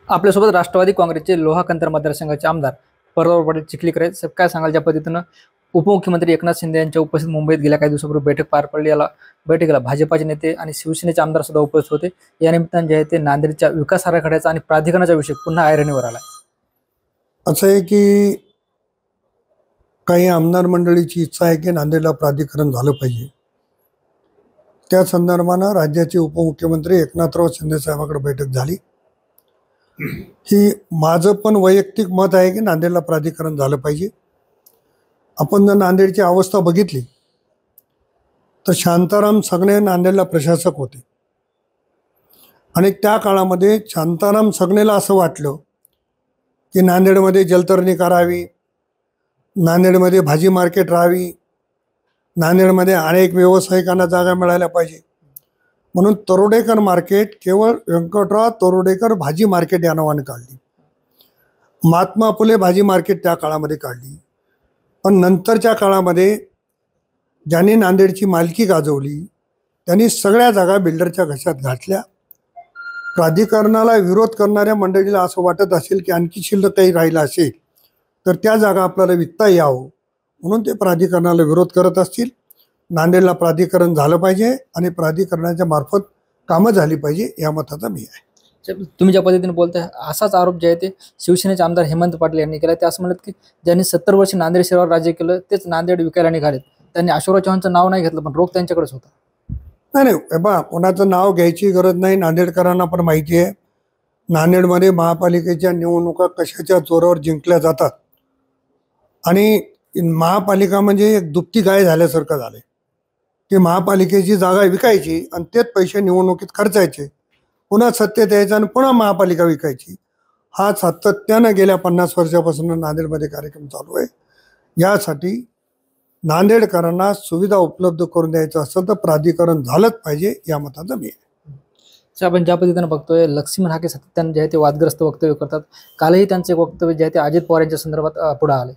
आपल्यासोबत राष्ट्रवादी काँग्रेसचे लोहाकंतर मतदारसंघाचे आमदार परवा पाटील चिखलीकर आहेत. साहेब, काय सांगाल ज्या पद्धतीनं उपमुख्यमंत्री एकनाथ शिंदे यांच्या उपस्थित मुंबईत गेल्या काही दिवसापूर्वी बैठक पार पडली. याला बैठकीला भाजपाचे नेते आणि शिवसेनेचे आमदार सुद्धा उपस्थित होते. या निमित्तानं जे आहे ते नांदेडच्या विकास आराखड्याचा आणि प्राधिकरणाचा विषय पुन्हा ऐरणीवर आला. असं आहे की काही आमदार मंडळीची इच्छा आहे की नांदेडला प्राधिकरण झालं पाहिजे. त्या संदर्भानं राज्याचे उपमुख्यमंत्री एकनाथराव शिंदे साहेबांकडे बैठक झाली. ही माझं पण वैयक्तिक मत आहे की नांदेडला प्राधिकरण झालं पाहिजे. आपण जर नांदेडची अवस्था बघितली तर शांताराम सगणे नांदेडला प्रशासक होते आणि त्या काळामध्ये शांताराम सगणेला असं वाटलं की नांदेडमध्ये जलतरणी करावी, नांदेडमध्ये भाजी मार्केट राहावी, नांदेडमध्ये अनेक व्यावसायिकांना जागा मिळाल्या पाहिजे. म्हणून तरोडेकर मार्केट केवळ व्यंकटराव तरोडेकर भाजी मार्केट या नावाने काढली. महात्मा फुले भाजी मार्केट त्या काळामध्ये काढली. पण नंतरच्या काळामध्ये ज्यांनी नांदेडची मालकी गाजवली त्यांनी सगळ्या जागा बिल्डरच्या घशात घातल्या. प्राधिकरणाला विरोध करणाऱ्या मंडळीला असं वाटत असेल की आणखी शिल्लक काही राहिलं असेल तर त्या जागा आपल्याला विकता यावं म्हणून ते प्राधिकरणाला विरोध करत असतील. नांदेडला प्राधिकरण झालं पाहिजे आणि प्राधिकरणाच्या मार्फत कामं झाली पाहिजे या मताचा मी आहे. तुम्ही ज्या पद्धतीने बोलताय असाच आरोप जे आहे ते शिवसेनेचे आमदार हेमंत पाटील यांनी केला. ते असं म्हणत की ज्यांनी 70 वर्ष नांदेड शहरावर राज्य केलं तेच नांदेड विकायला निघालेत. त्यांनी अशोकराव चव्हाणचं नाव नाही घेतलं पण रोग त्यांच्याकडेच होता. नाही बा, कोणाचं नाव घ्यायची गरज नाही. नांदेडकरांना पण माहिती आहे नांदेडमध्ये महापालिकेच्या निवडणुका कशाच्या जोरावर जिंकल्या जातात आणि महापालिका म्हणजे एक दुभती गाय झाल्यासारखं झालं की महापालिकेची जागा विकायची आणि तेच पैसे निवडणुकीत खर्चायचे, पुन्हा सत्तेत यायचं आणि पुन्हा महापालिका विकायची. हा सातत्यानं गेल्या 50 वर्षापासून नांदेडमध्ये कार्यक्रम चालू आहे. यासाठी नांदेडकरांना सुविधा उपलब्ध करून द्यायचं असेल तर प्राधिकरण झालंच पाहिजे या मताचा मी आहे. आपण ज्या पद्धतीनं बघतोय लक्ष्मण हाके सातत्यानं जे आहे ते वादग्रस्त वक्तव्य करतात. कालही त्यांचे वक्तव्य जे आहे ते अजित पवार यांच्या संदर्भात पुढे आले.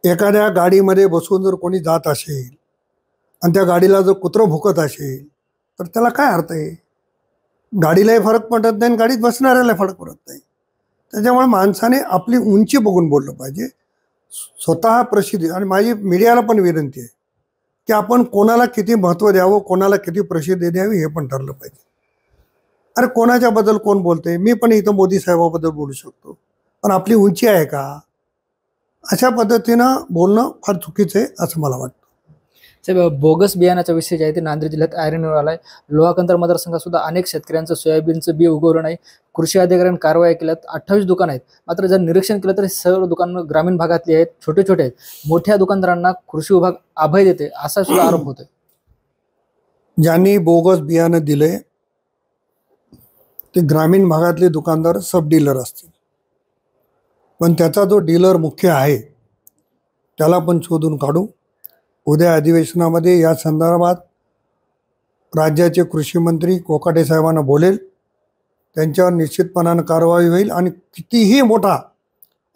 एखाद्या गाडीमध्ये बसून जर कोणी जात असेल आणि त्या गाडीला जर कुत्रं भुकत असेल तर त्याला काय अर्थ आहे? गाडीलाही फरक पडत नाही आणि गाडीत बसणाऱ्याला फरक पडत नाही. त्याच्यामुळे माणसाने आपली उंची बघून बोललं पाहिजे. स्वतः प्रसिद्धी आणि माझी मीडियाला पण विनंती आहे की आपण कोणाला किती महत्त्व द्यावं, कोणाला किती प्रसिद्धी द्यावी हे पण ठरलं पाहिजे. अरे कोणाच्याबद्दल कोण बोलते? मी पण इथं मोदी साहेबाबद्दल बोलू शकतो पण आपली उंची आहे का? अशा पद्धतीनं बोलणं फार चुकीचं आहे असं मला वाटतं. साहेब, बोगस बियाण्याचा विषय जे आहे ते नांदेड जिल्ह्यात ऐरणीवर आलाय. लोहाकंतर मतदारसंघात सुद्धा अनेक शेतकऱ्यांचं सोयाबीनचं बी उगवलं नाही. कृषी अधिकाऱ्यांनी कारवाई केल्यात. 28 दुकान आहेत. मात्र जर निरीक्षण केलं तर सर्व दुकानं ग्रामीण भागातली आहेत, छोटे छोटे आहेत. मोठ्या दुकानदारांना कृषी विभाग अभय देते असा सुद्धा आरोप होतोय. ज्यांनी बोगस बियाणं दिले ते ग्रामीण भागातले दुकानदार सब डीलर असतील, पण त्याचा जो डीलर मुख्य आहे त्याला पण शोधून काढू. उद्या अधिवेशनामध्ये या संदर्भात राज्याचे कृषी मंत्री कोकाटे साहेबांना बोलेल. त्यांच्यावर निश्चितपणानं कारवाई होईल आणि कितीही मोठा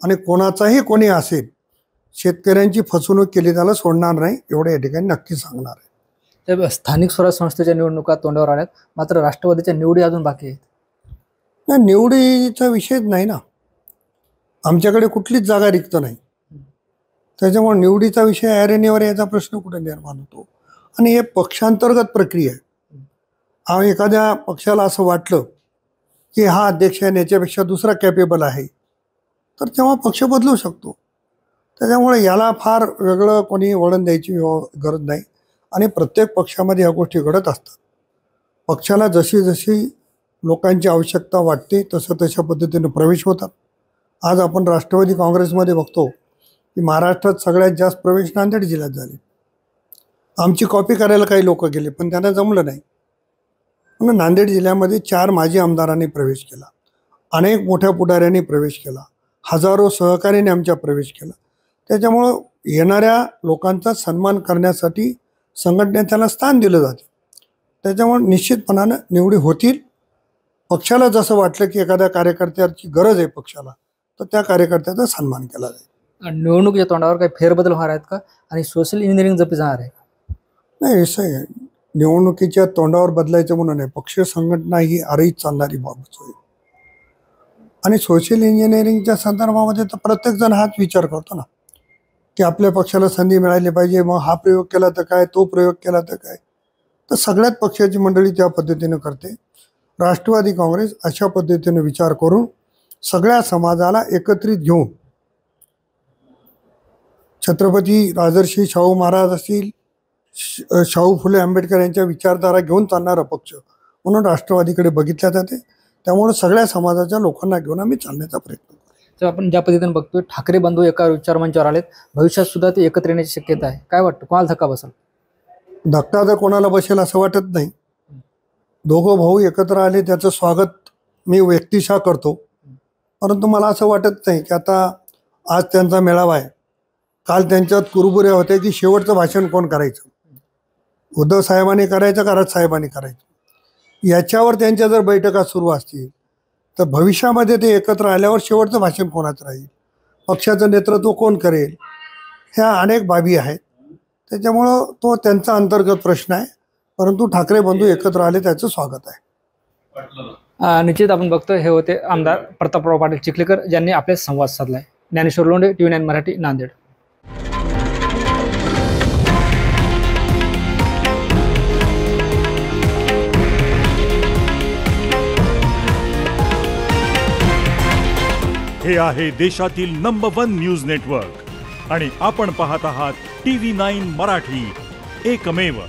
आणि कोणाचाही कोणी असेल शेतकऱ्यांची फसवणूक केली त्याला सोडणार नाही एवढं या ठिकाणी नक्की सांगणार आहे. स्थानिक स्वराज्य संस्थेच्या निवडणुका तोंडावर आल्यात मात्र राष्ट्रवादीच्या निवडी अजून बाकी आहेत. नाही, निवडीचा विषयच नाही ना. आमच्याकडे कुठलीच जागा रिक्त नाही. त्याच्यामुळे निवडीचा विषय ऐरणीवर याचा प्रश्न कुठे निर्माण होतो आणि हे पक्षांतर्गत प्रक्रिया आहे. एखाद्या पक्षाला असं वाटलं की हा अध्यक्ष आहे याच्यापेक्षा दुसरा कॅपेबल आहे तर तेव्हा पक्ष बदलू शकतो. त्याच्यामुळे याला फार वेगळं कोणी वळण द्यायची गरज नाही आणि प्रत्येक पक्षामध्ये ह्या गोष्टी घडत असतात. पक्षाला जशी जशी लोकांची आवश्यकता वाटते तशा पद्धतीने प्रवेश होतात. आज आपण राष्ट्रवादी काँग्रेसमध्ये बघतो की महाराष्ट्रात सगळ्यात जास्त प्रवेश नांदेड जिल्ह्यात झाले. आमची कॉपी करायला काही लोक गेले पण त्यांना जमलं नाही म्हणून नांदेड जिल्ह्यामध्ये 4 माजी आमदारांनी प्रवेश केला, अनेक मोठ्या पुढाऱ्यांनी प्रवेश केला, हजारो सहकाऱ्यांनी आमच्या प्रवेश केला. त्याच्यामुळं येणाऱ्या लोकांचा सन्मान करण्यासाठी संघटनेत त्याला स्थान दिलं जाते. त्याच्यामुळे निश्चितपणानं निवडी होतील. पक्षाला जसं वाटलं की एखाद्या कार्यकर्त्याची गरज आहे पक्षाला तर त्या कार्यकर्त्याचा सन्मान केला जाईल. निवडणुकीच्या तोंडावर काही फेरबदल होणार आहेत का आणि सोशल इंजिनिअरिंग जपी जाणार आहे? नाही, असं आहे निवडणुकीच्या तोंडावर बदलायचं म्हणून नाही, पक्ष संघटना ही आरही चालणारी बाबच होईल. आणि सोशल इंजिनिअरिंगच्या संदर्भामध्ये तर प्रत्येकजण हाच विचार करतो ना, की आपल्या पक्षाला संधी मिळाली पाहिजे, मग हा प्रयोग केला तर काय, तो प्रयोग केला तर काय. तर सगळ्याच पक्षाची मंडळी त्या पद्धतीनं करते. राष्ट्रवादी काँग्रेस अशा पद्धतीने विचार करून सगळ्या समाजाला एकत्रित घेऊन छत्रपती राजर्षी शाहू महाराज असतील, शाहू फुले आंबेडकर यांच्या विचारधारा घेऊन चालणारा पक्ष म्हणून राष्ट्रवादीकडे बघितल्या जाते. त्यामुळे सगळ्या समाजाच्या लोकांना घेऊन आम्ही चालण्याचा प्रयत्न करतो. तर आपण ज्या पद्धतीने बघतोय ठाकरे बंधू एका विचारमंचावर आलेत, भविष्यात सुद्धा ते एकत्र येण्याची शक्यता आहे. काय वाटतं, कोणाला धक्का बसेल? धक्का तर कोणाला बसेल असं वाटत नाही. दोघं भाऊ एकत्र आले त्याचं स्वागत मी व्यक्तिशः करतो. परंतु मला असं वाटत नाही की आता आज त्यांचा मेळावा आहे, काल त्यांच्यात कुरबुऱ्या होत्या की शेवटचं भाषण कोण करायचं, उद्धव साहेबांनी करायचं का राज साहेबांनी करायचं. याच्यावर त्यांच्या जर बैठका सुरू असतील तर भविष्यामध्ये ते एकत्र आल्यावर शेवटचं भाषण कोणाचं राहील, पक्षाचं नेतृत्व कोण करेल, ह्या अनेक बाबी आहेत. त्याच्यामुळं तो त्यांचा अंतर्गत प्रश्न आहे. परंतु ठाकरे बंधू एकत्र आले त्याचं स्वागत आहे. निश्चित आपण बघतोय हे होते आमदार प्रतापराव पाटील चिखलीकर, ज्यांनी आपले संवाद साधलाय. ज्ञानेश्वर लोंढे, TV9 मराठी, नांदेड. हे आहे देशातील नंबर 1 न्यूज नेटवर्क आणि आपण पाहत आहात TV9 मराठी, एकमेव.